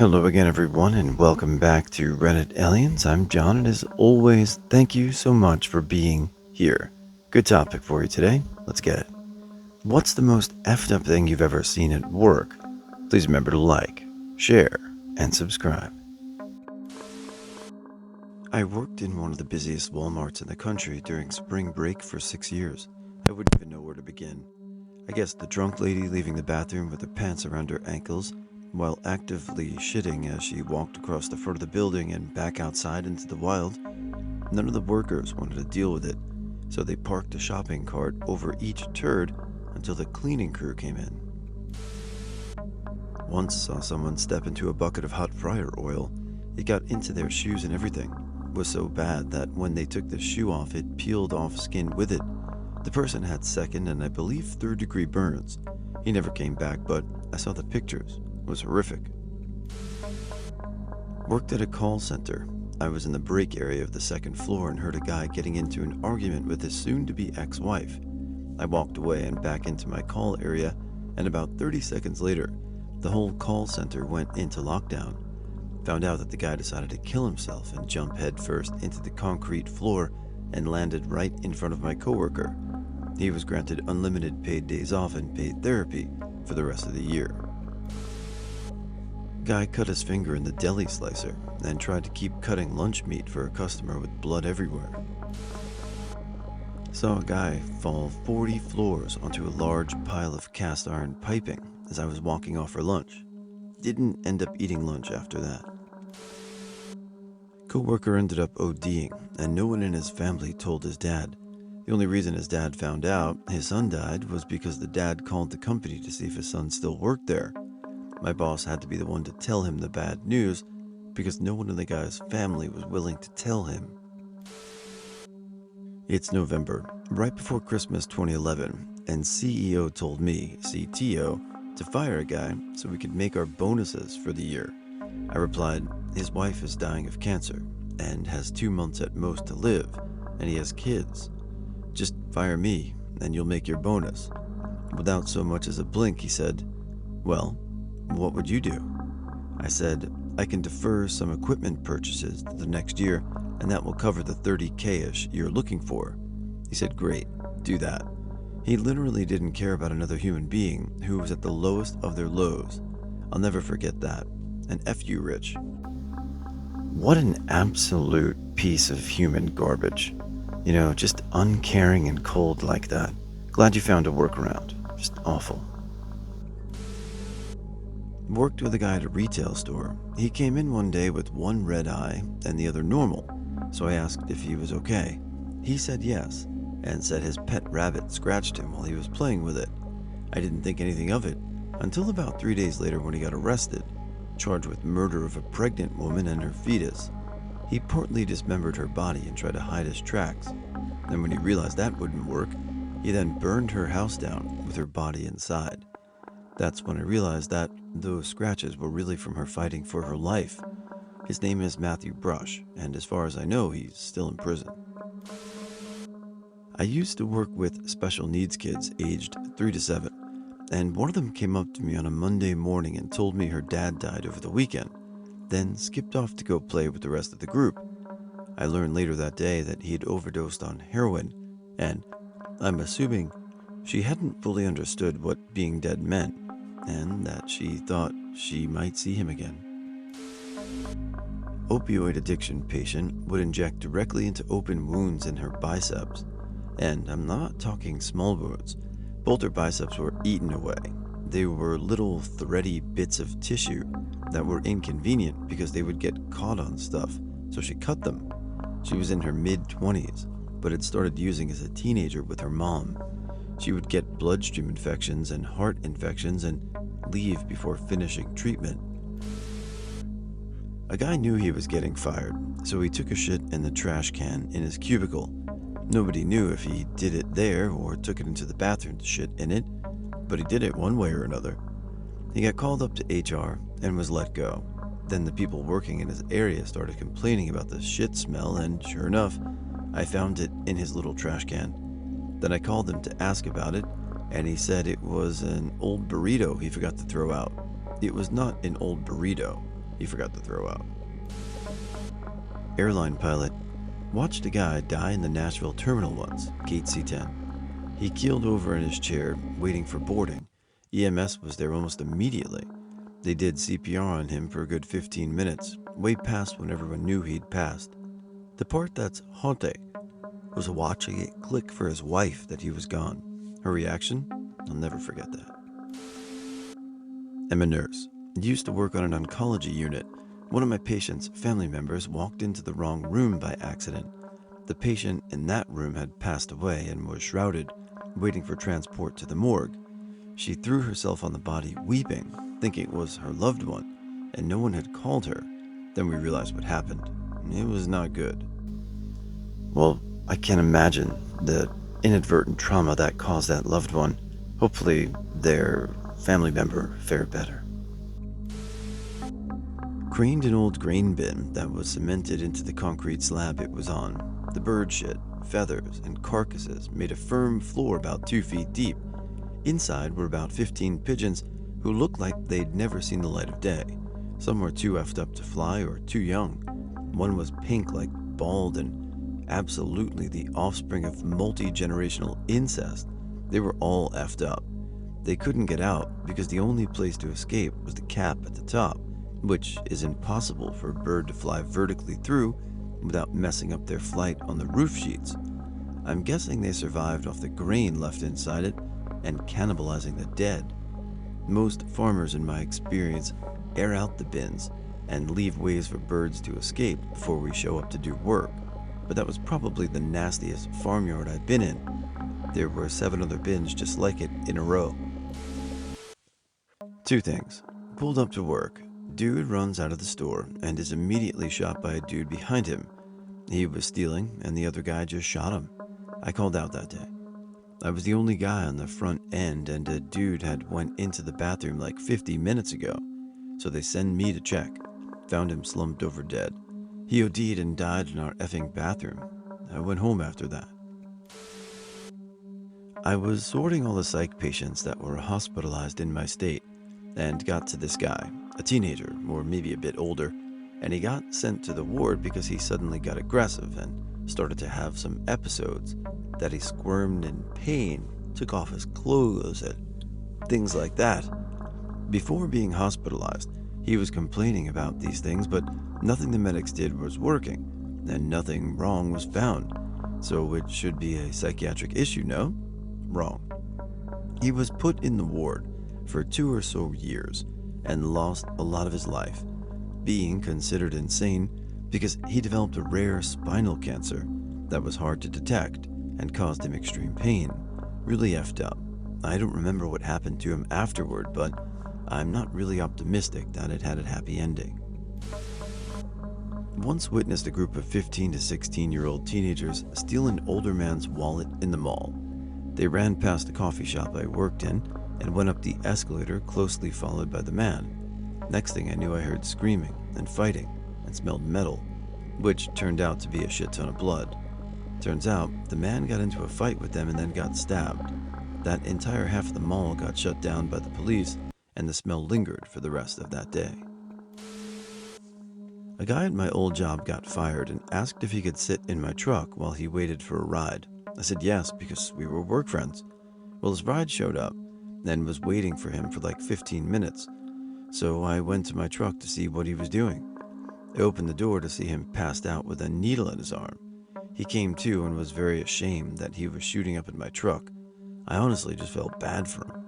Hello again, everyone, and welcome back to Reddit Aliens. I'm John, and as always, thank you so much for being here. Good topic for you today. Let's get it. What's the most effed up thing you've ever seen at work? Please remember to like, share, and subscribe. I worked in one of the busiest Walmarts in the country during spring break for 6 years. I wouldn't even know where to begin. I guess the drunk lady leaving the bathroom with her pants around her ankles while actively shitting as she walked across the front of the building and back outside into the wild. None of the workers wanted to deal with it, so they parked a shopping cart over each turd until the cleaning crew came in. Once saw someone step into a bucket of hot fryer oil. It got into their shoes and everything. It was so bad that when they took the shoe off, it peeled off skin with it. The person had second and I believe third-degree burns. He never came back, but I saw the pictures. It was horrific. Worked at a call center. I was in the break area of the second floor and heard a guy getting into an argument with his soon-to-be ex-wife. I walked away and back into my call area, and about 30 seconds later, the whole call center went into lockdown. Found out that the guy decided to kill himself and jump headfirst into the concrete floor and landed right in front of my coworker. He was granted unlimited paid days off and paid therapy for the rest of the year. Guy cut his finger in the deli slicer and tried to keep cutting lunch meat for a customer with blood everywhere. Saw a guy fall 40 floors onto a large pile of cast iron piping as I was walking off for lunch. Didn't end up eating lunch after that. Coworker ended up ODing, and no one in his family told his dad. The only reason his dad found out his son died was because the dad called the company to see if his son still worked there. My boss had to be the one to tell him the bad news because no one in the guy's family was willing to tell him. It's November, right before Christmas 2011, and CEO told me, CTO, to fire a guy so we could make our bonuses for the year. I replied, his wife is dying of cancer and has 2 months at most to live, and he has kids. Just fire me, and you'll make your bonus. Without so much as a blink, he said, well, what would you do? I said, I can defer some equipment purchases to the next year, and that will cover the 30K-ish you're looking for. He said, great, do that. He literally didn't care about another human being who was at the lowest of their lows. I'll never forget that. And F you, Rich. What an absolute piece of human garbage. Just uncaring and cold like that. Glad you found a workaround. Just awful. Worked with a guy at a retail store. He came in one day with one red eye and the other normal, so I asked if he was okay. He said yes, and said his pet rabbit scratched him while he was playing with it. I didn't think anything of it until about 3 days later when he got arrested, charged with murder of a pregnant woman and her fetus. He partly dismembered her body and tried to hide his tracks. And when he realized that wouldn't work, he then burned her house down with her body inside. That's when I realized that those scratches were really from her fighting for her life. His name is Matthew Brush, and as far as I know, he's still in prison. I used to work with special needs kids aged 3 to 7, and one of them came up to me on a Monday morning and told me her dad died over the weekend, then skipped off to go play with the rest of the group. I learned later that day that he had overdosed on heroin, and I'm assuming she hadn't fully understood what being dead meant, and that she thought she might see him again. Opioid addiction patient would inject directly into open wounds in her biceps, and I'm not talking small wounds. Both her biceps were eaten away. They were little thready bits of tissue that were inconvenient because they would get caught on stuff, so she cut them. She was in her mid-20s, but had started using as a teenager with her mom. She would get bloodstream infections and heart infections and leave before finishing treatment. A guy knew he was getting fired, so he took a shit in the trash can in his cubicle. Nobody knew if he did it there or took it into the bathroom to shit in it, but he did it one way or another. He got called up to HR and was let go. Then the people working in his area started complaining about the shit smell, and sure enough, I found it in his little trash can. Then I called him to ask about it, and he said it was an old burrito he forgot to throw out. It was not an old burrito. he forgot to throw out. Airline pilot watched a guy die in the Nashville terminal once, gate C10. He keeled over in his chair, waiting for boarding. EMS was there almost immediately. They did CPR on him for a good 15 minutes, way past when everyone knew he'd passed. The part that's haunting was watching it click for his wife that he was gone. Her reaction? I'll never forget that. I'm a nurse. Used to work on an oncology unit. One of my patient's family members walked into the wrong room by accident. The patient in that room had passed away and was shrouded, waiting for transport to the morgue. She threw herself on the body weeping, thinking it was her loved one, and no one had called her. Then we realized what happened. It was not good. Well, I can't imagine the inadvertent trauma that caused that loved one. Hopefully their family member fared better. Craned an old grain bin that was cemented into the concrete slab it was on. The bird shit, feathers, and carcasses made a firm floor about 2 feet deep. Inside were about 15 pigeons who looked like they'd never seen the light of day. Some were too effed up to fly or too young. One was pink like bald and absolutely the offspring of multi-generational incest. They were all effed up. They couldn't get out because the only place to escape was the cap at the top, which is impossible for a bird to fly vertically through without messing up their flight on the roof sheets. I'm guessing they survived off the grain left inside it and cannibalizing the dead. Most farmers, in my experience, air out the bins and leave ways for birds to escape before we show up to do work, but that was probably the nastiest farmyard I've been in. There were 7 other bins just like it in a row. 2 things. Pulled up to work. Dude runs out of the store and is immediately shot by a dude behind him. He was stealing and the other guy just shot him. I called out that day. I was the only guy on the front end and a dude had went into the bathroom like 50 minutes ago. So they send me to check. Found him slumped over dead. He OD'd and died in our effing bathroom. I went home after that. I was sorting all the psych patients that were hospitalized in my state and got to this guy, a teenager or maybe a bit older, and he got sent to the ward because he suddenly got aggressive and started to have some episodes that he squirmed in pain, took off his clothes, and things like that. Before being hospitalized, he was complaining about these things, but nothing the medics did was working, and nothing wrong was found. So it should be a psychiatric issue, no? Wrong. He was put in the ward for 2 or so years and lost a lot of his life, being considered insane because he developed a rare spinal cancer that was hard to detect and caused him extreme pain. Really effed up. I don't remember what happened to him afterward, but I'm not really optimistic that it had a happy ending. Once witnessed a group of 15 to 16-year-old teenagers steal an older man's wallet in the mall. They ran past a coffee shop I worked in and went up the escalator, closely followed by the man. Next thing I knew, I heard screaming and fighting and smelled metal, which turned out to be a shit ton of blood. Turns out, the man got into a fight with them and then got stabbed. That entire half of the mall got shut down by the police, and the smell lingered for the rest of that day. A guy at my old job got fired and asked if he could sit in my truck while he waited for a ride. I said yes because we were work friends. Well, his ride showed up and was waiting for him for like 15 minutes. So I went to my truck to see what he was doing. I opened the door to see him passed out with a needle in his arm. He came to and was very ashamed that he was shooting up in my truck. I honestly just felt bad for him.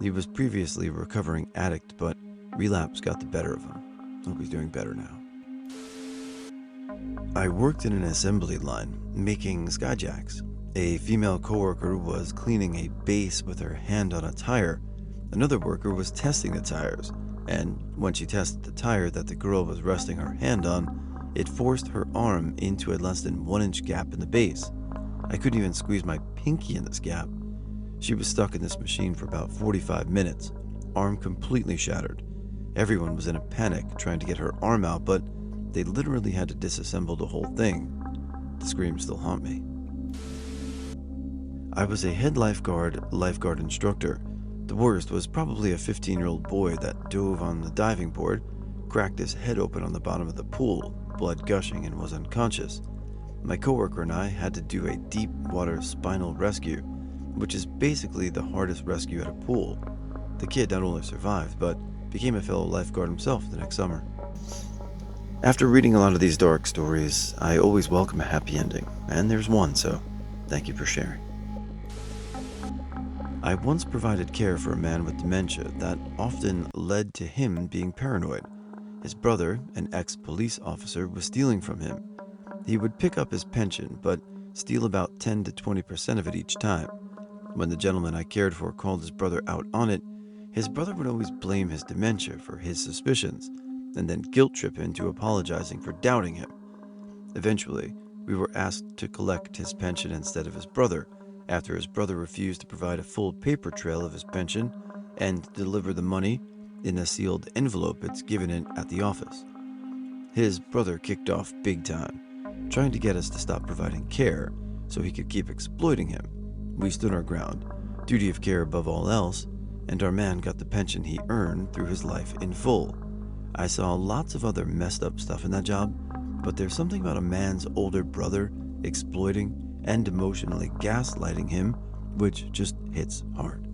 He was previously a recovering addict, but relapse got the better of him. Hope he's doing better now. I worked in an assembly line, making skyjacks. A female coworker was cleaning a base with her hand on a tire. Another worker was testing the tires, and when she tested the tire that the girl was resting her hand on, it forced her arm into a less than 1-inch gap in the base. I couldn't even squeeze my pinky in this gap. She was stuck in this machine for about 45 minutes, arm completely shattered. Everyone was in a panic trying to get her arm out, but they literally had to disassemble the whole thing. The screams still haunt me. I was a head lifeguard instructor. The worst was probably a 15-year-old boy that dove on the diving board, cracked his head open on the bottom of the pool, blood gushing, and was unconscious. My coworker and I had to do a deep water spinal rescue, which is basically the hardest rescue at a pool. The kid not only survived, but became a fellow lifeguard himself the next summer. After reading a lot of these dark stories, I always welcome a happy ending, and there's one, so thank you for sharing. I once provided care for a man with dementia that often led to him being paranoid. His brother, an ex-police officer, was stealing from him. He would pick up his pension, but steal about 10 to 20% of it each time. When the gentleman I cared for called his brother out on it, his brother would always blame his dementia for his suspicions, and then guilt trip him into apologizing for doubting him. Eventually, we were asked to collect his pension instead of his brother, after his brother refused to provide a full paper trail of his pension and deliver the money in a sealed envelope it's given in at the office. His brother kicked off big time, trying to get us to stop providing care so he could keep exploiting him. We stood our ground, duty of care above all else, and our man got the pension he earned through his life in full. I saw lots of other messed up stuff in that job, but there's something about a man's older brother exploiting and emotionally gaslighting him which just hits hard.